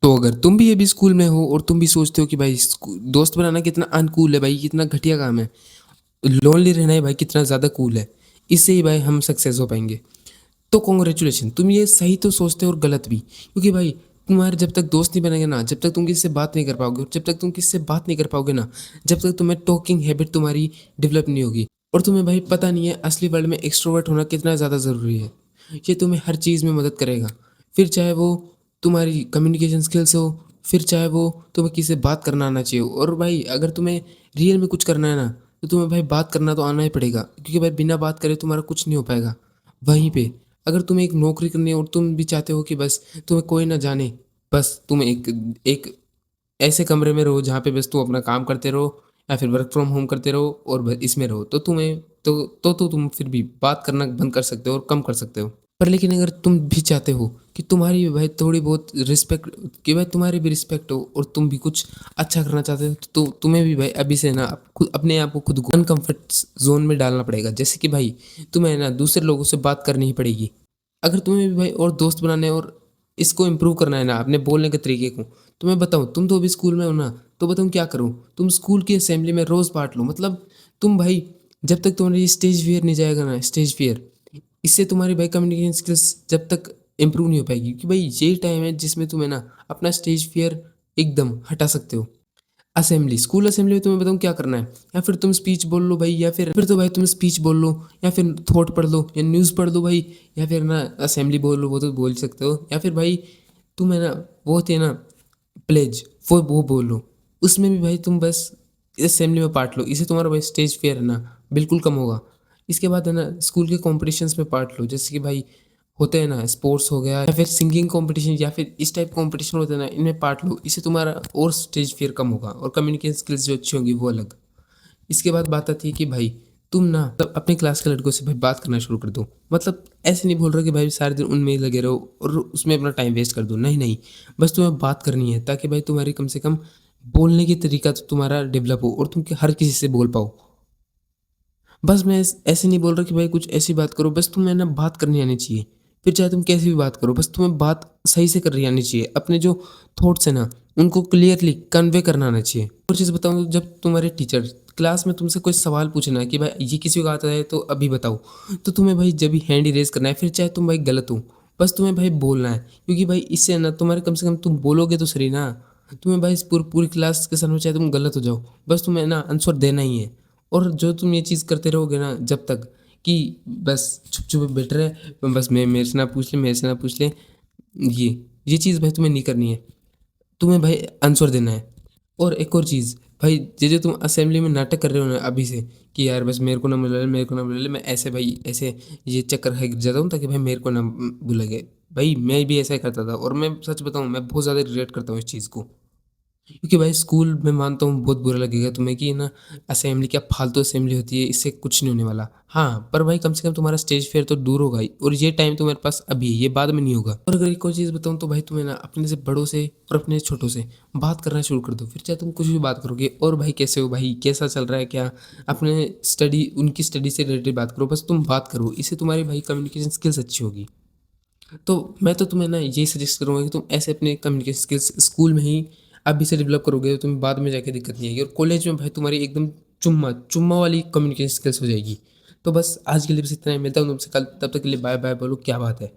तो अगर तुम भी अभी स्कूल में हो और तुम भी सोचते हो कि भाई दोस्त बनाना कितना अनकूल है भाई, कितना घटिया काम है, लोनली रहना है भाई कितना ज़्यादा कूल है, इससे ही भाई हम सक्सेस हो पाएंगे। तो कॉन्ग्रेचुलेशन, तुम ये सही तो सोचते हो और गलत भी, क्योंकि भाई तुम्हारे जब तक दोस्त नहीं बनेंगे ना, जब तक तुम किसी से बात नहीं कर पाओगे, और जब तक तुम किसी से बात नहीं कर पाओगे ना, जब तक तुम्हें टॉकिंग हैबिट तुम्हारी डेवलप नहीं होगी, और तुम्हें भाई पता नहीं है असली वर्ल्ड में एक्सट्रोवर्ट होना कितना ज़्यादा ज़रूरी है। ये तुम्हें हर चीज़ में मदद करेगा, फिर चाहे वो तुम्हारी कम्युनिकेशन स्किल्स हो, फिर चाहे वो तुम्हें किसी से बात करना आना चाहिए। और भाई अगर तुम्हें रियल में कुछ करना है ना, तो तुम्हें भाई बात करना तो आना ही पड़ेगा, क्योंकि भाई बिना बात करे तुम्हारा कुछ नहीं हो पाएगा। वहीं पे अगर तुम्हें एक नौकरी करनी है और तुम भी चाहते हो कि बस तुम्हें कोई ना जाने, बस तुम एक एक ऐसे कमरे में रहो जहाँ पे बस तुम अपना काम करते रहो, या फिर वर्क फ्रॉम होम करते रहो और इसमें रहो, तो तुम्हें तो तुम फिर भी बात करना बंद कर सकते हो और कम कर सकते हो। पर लेकिन अगर तुम भी चाहते हो कि तुम्हारी भी भाई थोड़ी बहुत रिस्पेक्ट, कि भाई तुम्हारी भी रिस्पेक्ट हो और तुम भी कुछ अच्छा करना चाहते हो, तो तुम्हें भी भाई अभी से ना खुद अपने आप को खुद को अनकम्फर्ट जोन में डालना पड़ेगा। जैसे कि भाई तुम्हें ना दूसरे लोगों से बात करनी ही पड़ेगी। अगर तुम्हें भी भाई और दोस्त बनाने और इसको इम्प्रूव करना है ना, अपने बोलने के तरीके को, तो मैं बताऊँ, तुम तो अभी स्कूल में हो ना, तो बताऊँ क्या करो, तुम स्कूल की असेंबली में रोज़ पार्ट लो। मतलब तुम भाई जब तक तुम्हारी ये स्टेज फियर नहीं जाएगा ना, स्टेज फियर, इससे तुम्हारी भाई कम्युनिकेशन स्किल्स जब तक इम्प्रूव नहीं हो पाएगी, क्योंकि भाई यही टाइम है जिसमें तुम्हें ना अपना स्टेज फियर एकदम हटा सकते हो। असेंबली, स्कूल असेंबली में तुम्हें बताऊँ क्या करना है, या फिर तुम स्पीच बोल लो भाई, या फिर तो भाई तुम स्पीच बोल लो, या फिर थॉट पढ़ लो, या न्यूज़ पढ़ लो भाई, या फिर ना असेंबली बोल लो, वो तो बोल सकते हो, या फिर भाई तुम है ना वो थे ना प्लेज, वो बोल लो। उसमें भी भाई तुम बस असेंबली में पार्ट लो, इससे तुम्हारा भाई स्टेज फियर है ना बिल्कुल कम होगा। इसके बाद है ना स्कूल के कॉम्पिटिशन्स में पार्ट लो, जैसे कि भाई होते हैं ना, स्पोर्ट्स हो गया, या फिर सिंगिंग कंपटीशन, या फिर इस टाइप कंपटीशन होते हैं ना, इनमें पार्ट लो, इससे तुम्हारा और स्टेज फियर कम होगा और कम्युनिकेशन स्किल्स जो अच्छी होंगी वो अलग। इसके बाद बात आती है कि भाई तुम ना तब अपने क्लास के लड़कों से भाई बात करना शुरू कर दो। मतलब ऐसे नहीं बोल रहा कि भाई सारे दिन उनमें ही लगे रहो और उसमें अपना टाइम वेस्ट कर दो, नहीं नहीं, बस तुम्हें बात करनी है, ताकि भाई तुम्हारी कम से कम बोलने की तरीका तो तुम्हारा डेवलप हो और तुम हर किसी से बोल पाओ। बस मैं ऐसे नहीं बोल रहा कि भाई कुछ ऐसी बात करो, बस तुम्हें ना बात करनी आनी चाहिए। फिर चाहे तुम कैसी भी बात करो, बस तुम्हें बात सही से करनी आनी चाहिए। अपने जो थॉट्स हैं ना, उनको क्लियरली कन्वे करना आना चाहिए। और चीज़ बताऊँ, जब तुम्हारे टीचर क्लास में तुमसे कोई सवाल पूछना है कि भाई ये किसी को आता है तो अभी बताओ, तो तुम्हें भाई जब भी हैंड रेज़ करना है, फिर चाहे तुम भाई गलत हो, बस तुम्हें भाई बोलना है। क्योंकि भाई इससे ना तुम्हारे कम से कम तुम बोलोगे तो सही ना। तुम्हें भाई इस पूरी क्लास के सामने चाहे तुम गलत हो जाओ, बस तुम्हें ना आंसर देना ही है। और जो तुम ये चीज़ करते रहोगे ना जब तक, कि बस चुप चुप बैठ रहे, बस मैं मेरे से ना पूछ ले, मेरे से ना पूछ ले, ये ये चीज़ भाई तुम्हें नहीं करनी है। तुम्हें भाई आंसर देना है। और एक और चीज़ भाई, ये जो तुम असेंबली में नाटक कर रहे हो ना अभी से, कि यार बस मेरे को ना बुला ले, मेरे को ना बुला ले, मैं ऐसे भाई ऐसे ये चक्कर खा जाता हूँ ताकि भाई मेरे को ना बुला गए। भाई मैं भी ऐसा ही करता था, और मैं सच बताऊँ मैं बहुत ज़्यादा रिग्रेट करता हूँ इस चीज़ को। क्योंकि भाई स्कूल में मानता हूँ बहुत बुरा लगेगा तुम्हें कि ना असेंबली क्या फालतू असेंबली होती है, इससे कुछ नहीं होने वाला। हाँ, पर भाई कम से कम तुम्हारा स्टेज फेयर तो दूर होगा ही, और ये टाइम तुम्हारे पास अभी है, ये बाद में नहीं होगा। और अगर एक और चीज़ बताऊँ तो भाई तुम्हें ना अपने से बड़ों से और अपने छोटों से बात करना शुरू कर दो। फिर चाहे तुम कुछ भी बात करोगे, और भाई कैसे हो भाई, कैसा चल रहा है, क्या अपने स्टडी, उनकी स्टडी से रिलेटेड बात करो, बस तुम बात करो, इससे तुम्हारी भाई कम्युनिकेशन स्किल्स अच्छी होगी। तो मैं तो तुम्हें ना यही सजेस्ट करूँगा कि तुम ऐसे अपने कम्युनिकेशन स्किल्स स्कूल में ही अभी से डेवलप करोगे, तो तुम्हें बाद में जाके दिक्कत नहीं आएगी, और कॉलेज में भाई तुम्हारी एकदम चुम्मा चुम्मा वाली कम्युनिकेशन स्किल्स हो जाएगी। तो बस आज के लिए बस इतना ही, मिलता हूँ तुमसे कल, तब तक के लिए बाय बाय। बोलो क्या बात है।